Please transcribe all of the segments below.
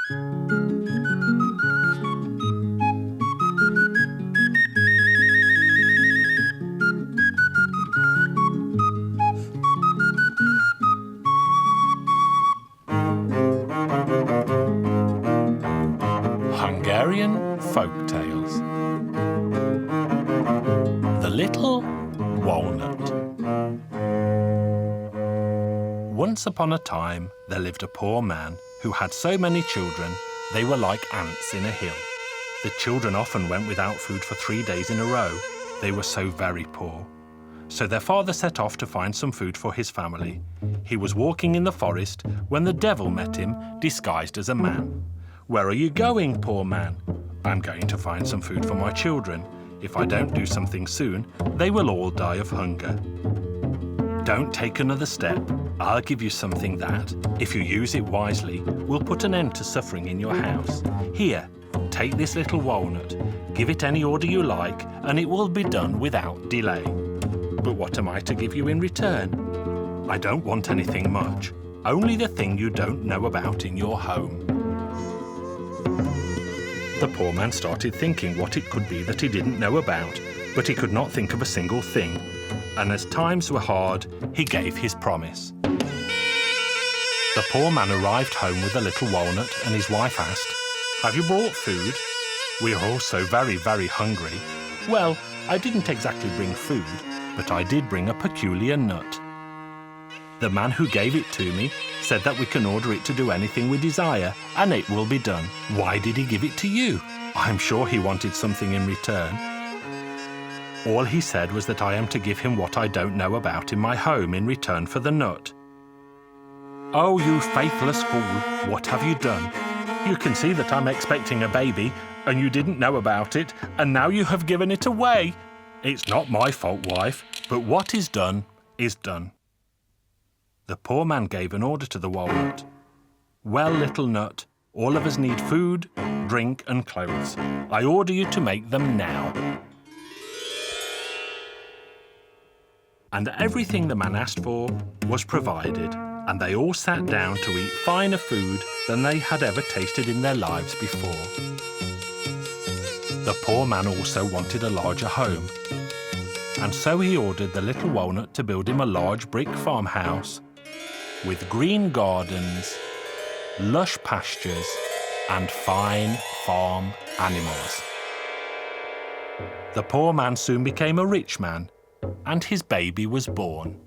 Hungarian Folk Tales. The Little Walnut. Once upon a time, there lived a poor man who had so many children they were like ants in a hill. The children often went without food for 3 days in a row. They were so very poor. So their father set off to find some food for his family. He was walking in the forest when the devil met him, disguised as a man. "Where are you going, poor man?" "I'm going to find some food for my children. If I don't do something soon, they will all die of hunger." "Don't take another step. I'll give you something that, if you use it wisely, will put an end to suffering in your house. Here, take this little walnut. Give it any order you like, and it will be done without delay." "But what am I to give you in return?" "I don't want anything much. Only the thing you don't know about in your home." The poor man started thinking what it could be that he didn't know about, but he could not think of a single thing. And as times were hard, he gave his promise. The poor man arrived home with a little walnut, and his wife asked, "Have you brought food?" "We are all so very, very hungry." "Well, I didn't exactly bring food, but I did bring a peculiar nut. The man who gave it to me said that we can order it to do anything we desire, and it will be done." "Why did he give it to you?" "I'm sure he wanted something in return. All he said was that I am to give him what I don't know about in my home in return for the nut." "Oh, you faithless fool, what have you done? You can see that I'm expecting a baby, and you didn't know about it, and now you have given it away." "It's not my fault, wife, but what is done is done." The poor man gave an order to the walnut. "Well, little nut, all of us need food, drink, and clothes. I order you to make them now." And everything the man asked for was provided, and they all sat down to eat finer food than they had ever tasted in their lives before. The poor man also wanted a larger home, and so he ordered the little walnut to build him a large brick farmhouse with green gardens, lush pastures, and fine farm animals. The poor man soon became a rich man, and his baby was born.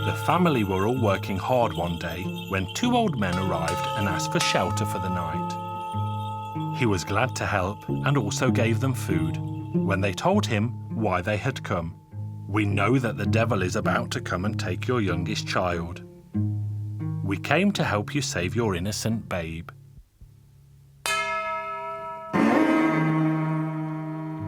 The family were all working hard one day when 2 old men arrived and asked for shelter for the night. He was glad to help and also gave them food. When they told him why they had come, "We know that the devil is about to come and take your youngest child. We came to help you save your innocent babe.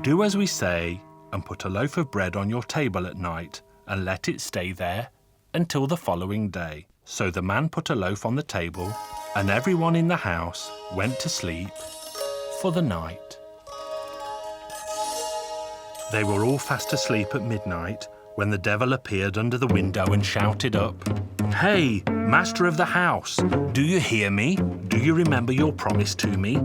Do as we say and put a loaf of bread on your table at night and let it stay there until the following day." So the man put a loaf on the table, and everyone in the house went to sleep for the night. They were all fast asleep at midnight when the devil appeared under the window and shouted up, "Hey, master of the house, do you hear me? Do you remember your promise to me?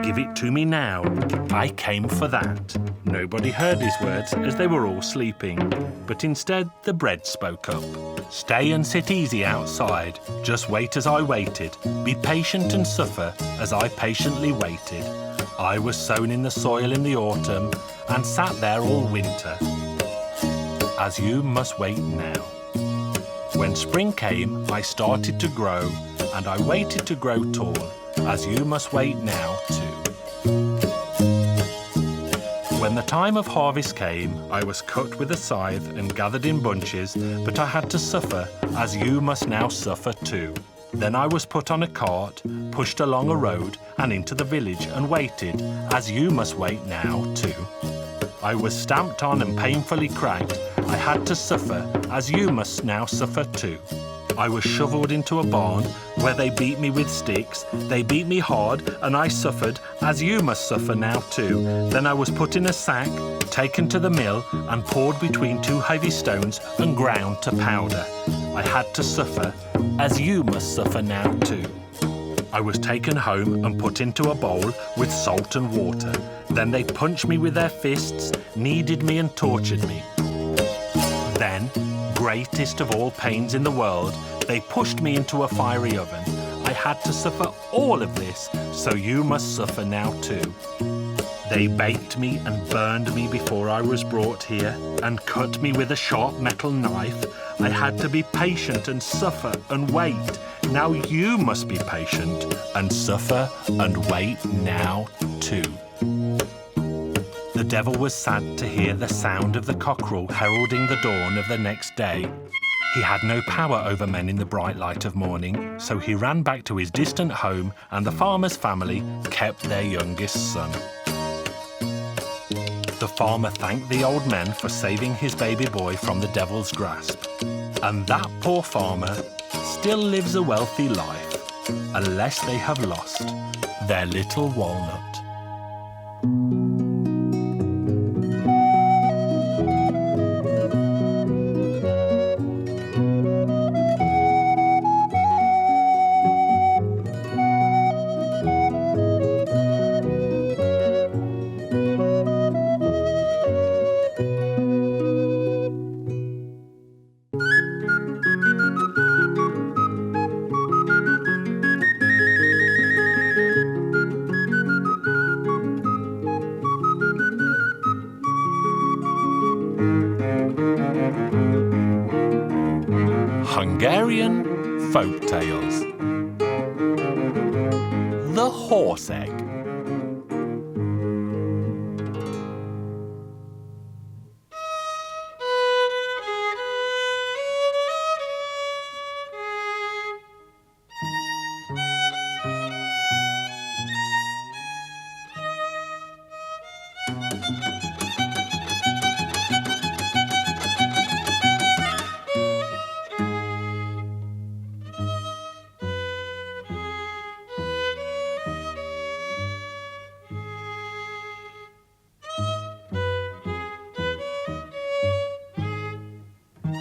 Give it to me now. I came for that." Nobody heard his words as they were all sleeping, but instead the bread spoke up. "Stay and sit easy outside. Just wait as I waited. Be patient and suffer as I patiently waited. I was sown in the soil in the autumn and sat there all winter, as you must wait now. When spring came, I started to grow, and I waited to grow tall, as you must wait now too. When the time of harvest came, I was cut with a scythe and gathered in bunches, but I had to suffer, as you must now suffer too. Then I was put on a cart, pushed along a road and into the village and waited, as you must wait now too. I was stamped on and painfully cracked. I had to suffer, as you must now suffer too. I was shoveled into a barn where they beat me with sticks. They beat me hard and I suffered, as you must suffer now too. Then I was put in a sack, taken to the mill and poured between two heavy stones and ground to powder. I had to suffer, as you must suffer now too. I was taken home and put into a bowl with salt and water. Then they punched me with their fists, kneaded me and tortured me. Then, greatest of all pains in the world, they pushed me into a fiery oven. I had to suffer all of this, so you must suffer now too. They baked me and burned me before I was brought here, and cut me with a sharp metal knife. I had to be patient and suffer and wait. Now you must be patient and suffer and wait now too. The devil was sad to hear the sound of the cockerel heralding the dawn of the next day. He had no power over men in the bright light of morning, so he ran back to his distant home, and the farmer's family kept their youngest son. The farmer thanked the old men for saving his baby boy from the devil's grasp. And that poor farmer still lives a wealthy life, unless they have lost their little walnut. Hungarian Folk Tales. The Horse Egg.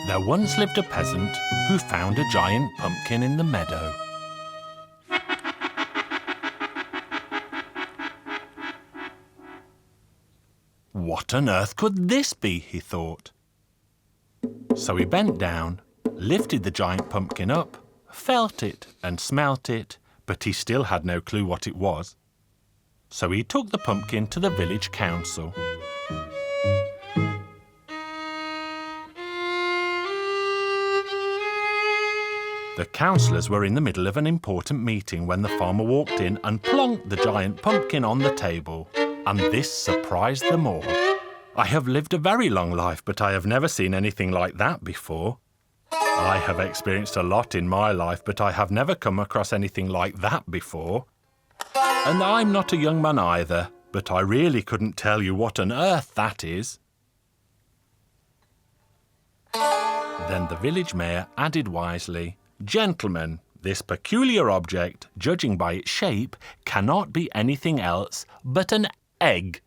There once lived a peasant who found a giant pumpkin in the meadow. What on earth could this be, he thought. So he bent down, lifted the giant pumpkin up, felt it and smelt it, but he still had no clue what it was. So he took the pumpkin to the village council. The councillors were in the middle of an important meeting when the farmer walked in and plonked the giant pumpkin on the table. And this surprised them all. I have lived a very long life, but I have never seen anything like that before. I have experienced a lot in my life, but I have never come across anything like that before. And I'm not a young man either, but I really couldn't tell you what on earth that is. Then the village mayor added wisely, "Gentlemen, this peculiar object, judging by its shape, cannot be anything else but an egg."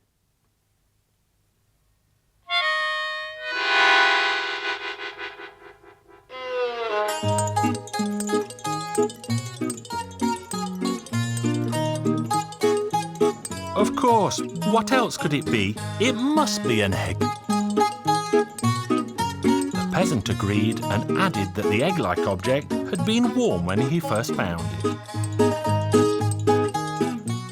Of course, what else could it be? It must be an egg. The peasant agreed and added that the egg-like object had been warm when he first found it.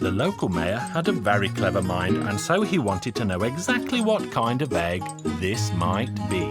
The local mayor had a very clever mind, and so he wanted to know exactly what kind of egg this might be.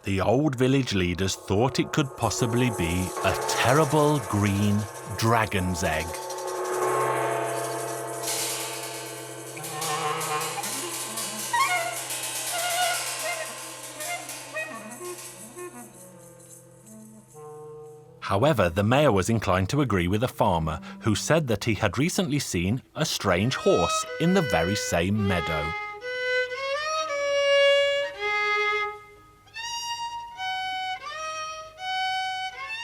The old village leaders thought it could possibly be a terrible green dragon's egg. However, the mayor was inclined to agree with a farmer who said that he had recently seen a strange horse in the very same meadow.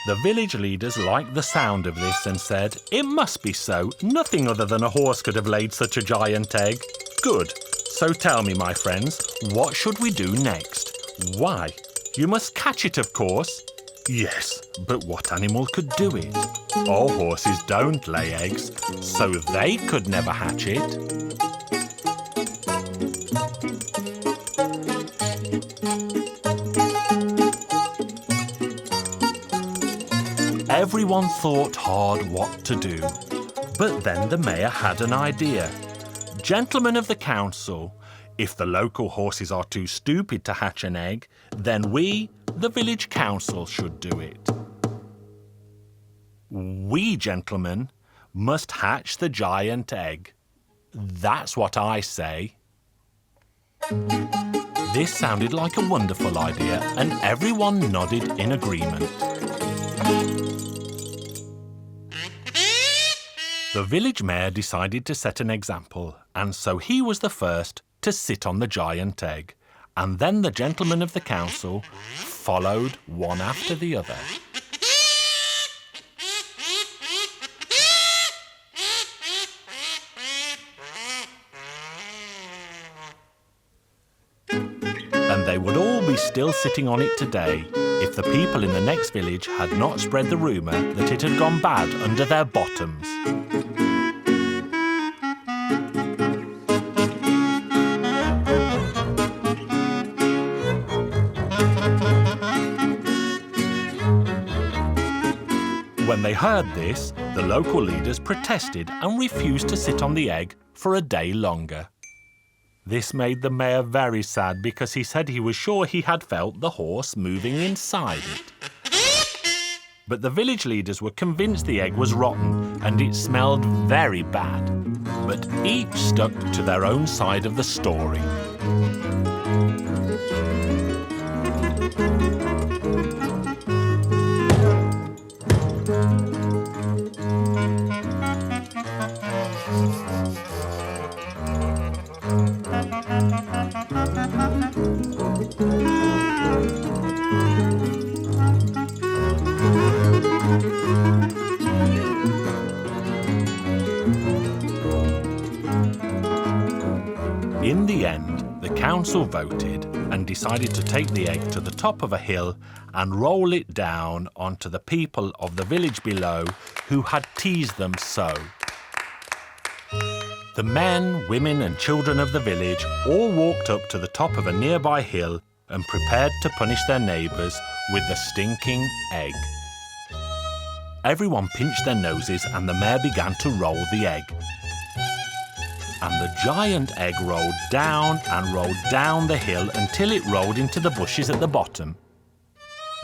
The village leaders liked the sound of this and said, "It must be so. Nothing other than a horse could have laid such a giant egg." "Good. So tell me, my friends, what should we do next?" "Why, you must catch it, of course." "Yes, but what animal could do it?" "All horses don't lay eggs, so they could never hatch it." Everyone thought hard what to do. But then the mayor had an idea. "Gentlemen of the council, if the local horses are too stupid to hatch an egg, then we, the village council, should do it. We, gentlemen, must hatch the giant egg. That's what I say." This sounded like a wonderful idea, and everyone nodded in agreement. The village mayor decided to set an example, and so he was the first to sit on the giant egg, and then the gentlemen of the council followed one after the other. And they would all be still sitting on it today if the people in the next village had not spread the rumour that it had gone bad under their bottoms. When they heard this, the local leaders protested and refused to sit on the egg for a day longer. This made the mayor very sad because he said he was sure he had felt the horse moving inside it. But the village leaders were convinced the egg was rotten and it smelled very bad. But each stuck to their own side of the story. In the end, the council voted and decided to take the egg to the top of a hill and roll it down onto the people of the village below who had teased them so. The men, women and children of the village all walked up to the top of a nearby hill and prepared to punish their neighbours with the stinking egg. Everyone pinched their noses and the mayor began to roll the egg. And the giant egg rolled down the hill until it rolled into the bushes at the bottom.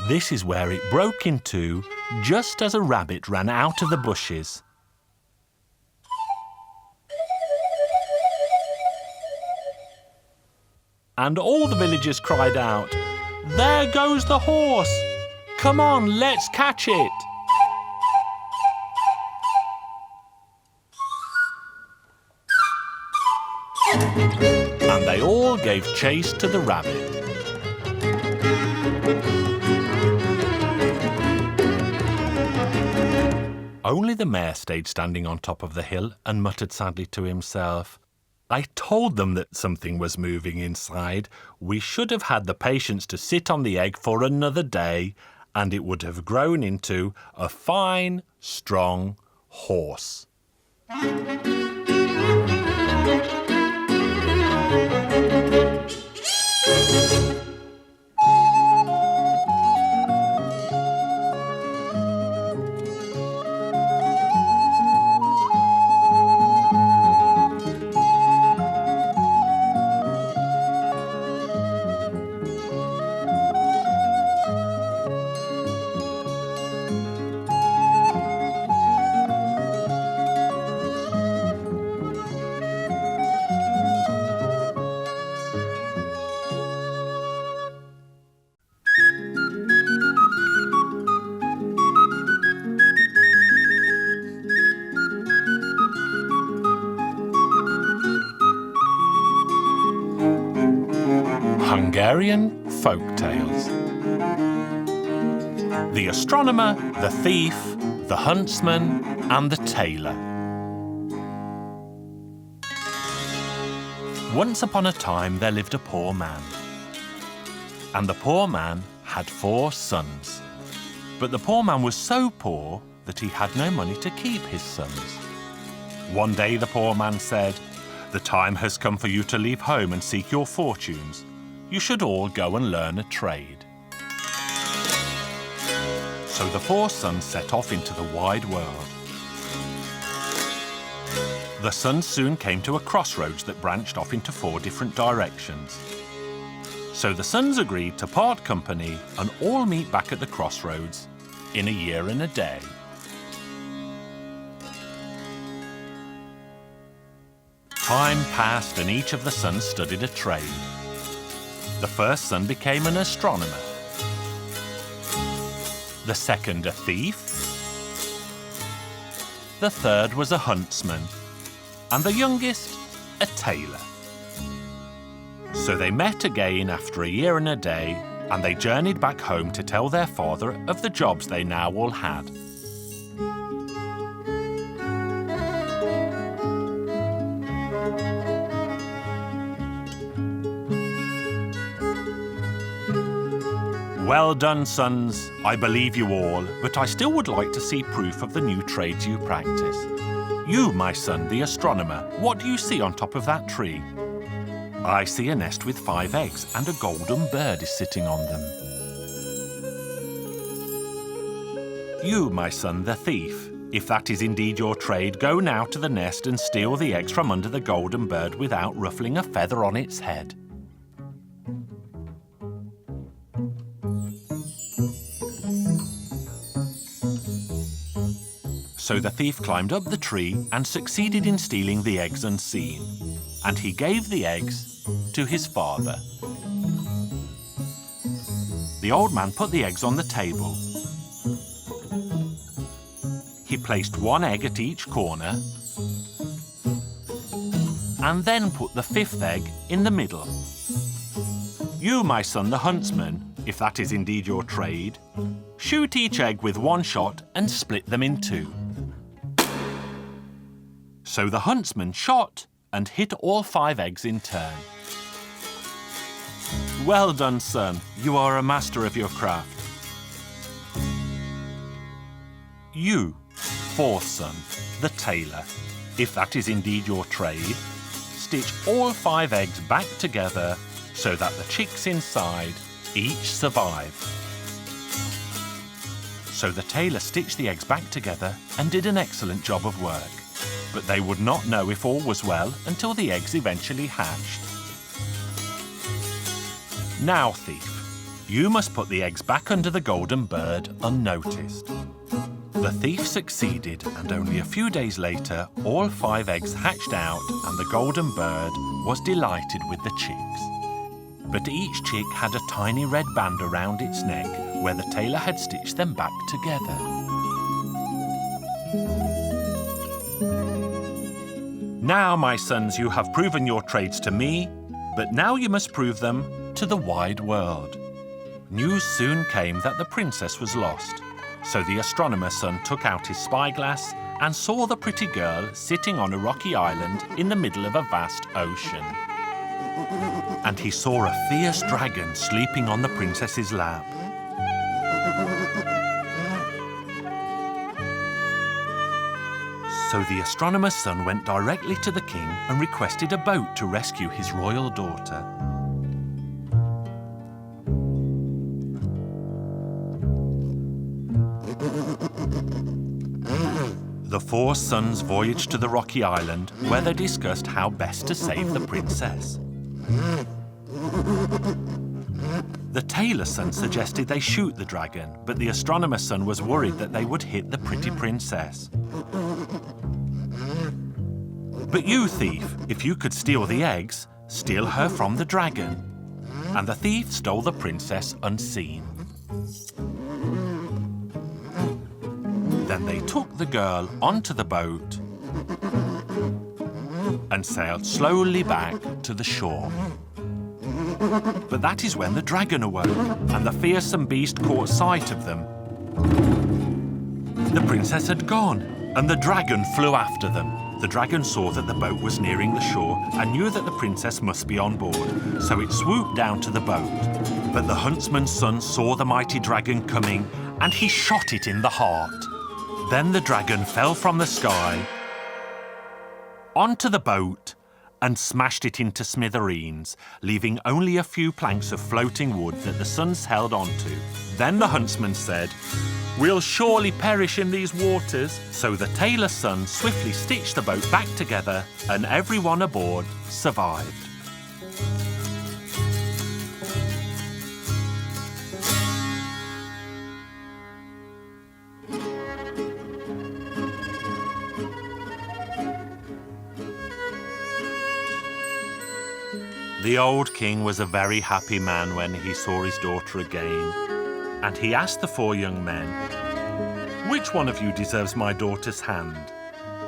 This is where it broke in two just as a rabbit ran out of the bushes. And all the villagers cried out, "There goes the horse! Come on, let's catch it!" And they all gave chase to the rabbit. Only the mayor stayed standing on top of the hill and muttered sadly to himself, "I told them that something was moving inside. We should have had the patience to sit on the egg for another day, and it would have grown into a fine, strong horse." Hungarian Folk Tales. The astronomer, the thief, the huntsman, and the tailor. Once upon a time there lived a poor man. And the poor man had 4 sons. But the poor man was so poor that he had no money to keep his sons. One day the poor man said, "The time has come for you to leave home and seek your fortunes. You should all go and learn a trade." So the 4 sons set off into the wide world. The sons soon came to a crossroads that branched off into 4 different directions. So the sons agreed to part company and all meet back at the crossroads in a year and a day. Time passed and each of the sons studied a trade. The first son became an astronomer, the second a thief, the third was a huntsman, and the youngest a tailor. So they met again after a year and a day, and they journeyed back home to tell their father of the jobs they now all had. "Well done, sons. I believe you all, but I still would like to see proof of the new trades you practice. You, my son, the astronomer, what do you see on top of that tree?" "I see a nest with 5 eggs, and a golden bird is sitting on them." "You, my son, the thief, if that is indeed your trade, go now to the nest and steal the eggs from under the golden bird without ruffling a feather on its head." So the thief climbed up the tree and succeeded in stealing the eggs unseen, and he gave the eggs to his father. The old man put the eggs on the table. He placed 1 egg at each corner and then put the 5th egg in the middle. "You, my son, the huntsman, if that is indeed your trade, shoot each egg with 1 shot and split them in 2. So the huntsman shot and hit all 5 eggs in turn. "Well done, son. You are a master of your craft." "You, 4th son, the tailor, if that is indeed your trade, stitch all 5 eggs back together so that the chicks inside each survive." So the tailor stitched the eggs back together and did an excellent job of work. But they would not know if all was well until the eggs eventually hatched. "Now, thief, you must put the eggs back under the golden bird unnoticed." The thief succeeded, and only a few days later, all 5 eggs hatched out and the golden bird was delighted with the chicks. But each chick had a tiny red band around its neck where the tailor had stitched them back together. "Now, my sons, you have proven your trades to me, but now you must prove them to the wide world." News soon came that the princess was lost, so the astronomer's son took out his spyglass and saw the pretty girl sitting on a rocky island in the middle of a vast ocean. And he saw a fierce dragon sleeping on the princess's lap. So the astronomer's son went directly to the king and requested a boat to rescue his royal daughter. The 4 sons voyaged to the rocky island where they discussed how best to save the princess. The tailor's son suggested they shoot the dragon, but the astronomer's son was worried that they would hit the pretty princess. "But you, thief, if you could steal the eggs, steal her from the dragon." And the thief stole the princess unseen. Then they took the girl onto the boat and sailed slowly back to the shore. But that is when the dragon awoke, and the fearsome beast caught sight of them. The princess had gone, and the dragon flew after them. The dragon saw that the boat was nearing the shore and knew that the princess must be on board, so it swooped down to the boat. But the huntsman's son saw the mighty dragon coming, and he shot it in the heart. Then the dragon fell from the sky onto the boat and smashed it into smithereens, leaving only a few planks of floating wood that the sons held onto. Then the huntsman said, "We'll surely perish in these waters." So the tailor's son swiftly stitched the boat back together, and everyone aboard survived. The old king was a very happy man when he saw his daughter again, and he asked the 4 young men, "Which one of you deserves my daughter's hand?"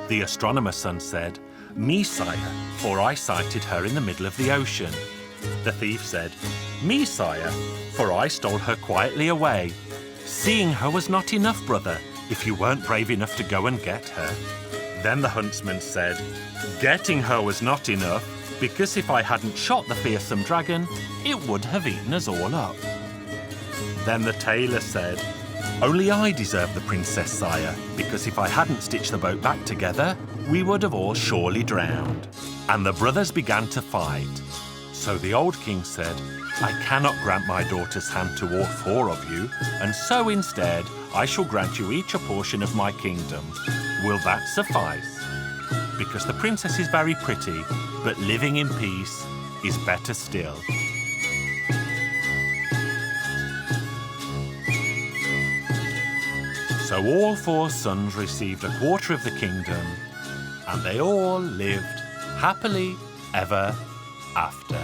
The astronomer's son said, "Me, sire, for I sighted her in the middle of the ocean." The thief said, "Me, sire, for I stole her quietly away." "Seeing her was not enough, brother, if you weren't brave enough to go and get her." Then the huntsman said, "Getting her was not enough, because if I hadn't shot the fearsome dragon, it would have eaten us all up." Then the tailor said, "Only I deserve the princess, sire, because if I hadn't stitched the boat back together, we would have all surely drowned." And the brothers began to fight. So the old king said, "I cannot grant my daughter's hand to all 4 of you, and so instead I shall grant you each a portion of my kingdom. Will that suffice? Because the princess is very pretty, but living in peace is better still." So all 4 sons received a quarter of the kingdom, and they all lived happily ever after.